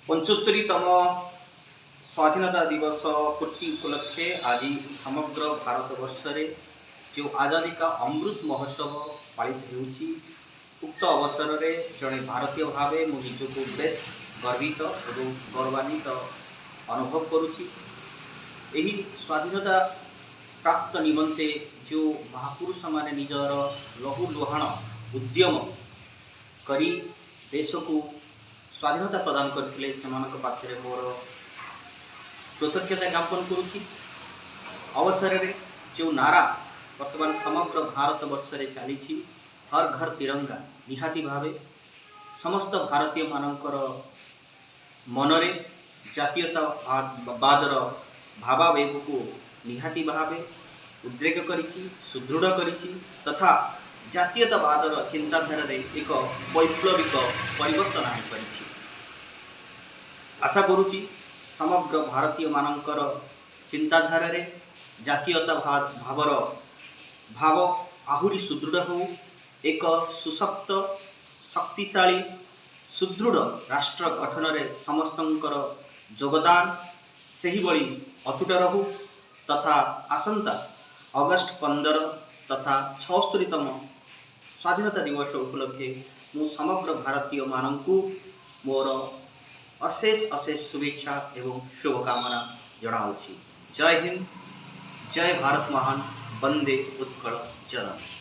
पंचस्तरीतम स्वाधीनता दिवस पूर्ति उपलक्षे आज समग्र भारतवर्ष में जो आजादी का अमृत महोत्सव पालित होउछि उक्त अवसर में जड़े भारतीय भाव मुझे निजको बेस गर्वित और गौरवान्वित अनुभव करुछि। एही स्वाधीनता प्राप्त निमंते जो महापुरुष माने निजर लहू लुहाण उद्यम करी देश को स्वाधीनता प्रदान करथिले सेमानक पाखरे मोर कृतज्ञता ज्ञापन करुछि। अवसर में जो नारा वर्तमान समग्र भारत वर्ष रे चली हर घर तिरंगा निहाती भावे समस्त भारतीय मानकर मनरे जातीयतावादर भावावेग को निहाती भावे उद्रेक करिछि, सुदृढ़ करिछि तथा जातीयतावादर चिंताधारा रे एक वैप्लविक परिवर्तन आनि परिछि। आशा करुछि समग्र भारतीय मानकर चिंताधारा रे जातीयतावाद भाव आहुरी सुदृढ़ हो एक सुशक्त शक्तिशाली सुदृढ़ राष्ट्र गठन रे समस्तंकर योगदान सही बड़ी अतुट रहू तथा आसंता अगस्ट 15 तथा 76तम स्वाधीनता दिवस उपलक्षे मु समग्र भारतीय मानकु मोर अशेष अशेष शुभेच्छा एवं शुभकामना जनाऊँगी। जय हिंद, जय भारत महान, वंदे उत्कल जननी।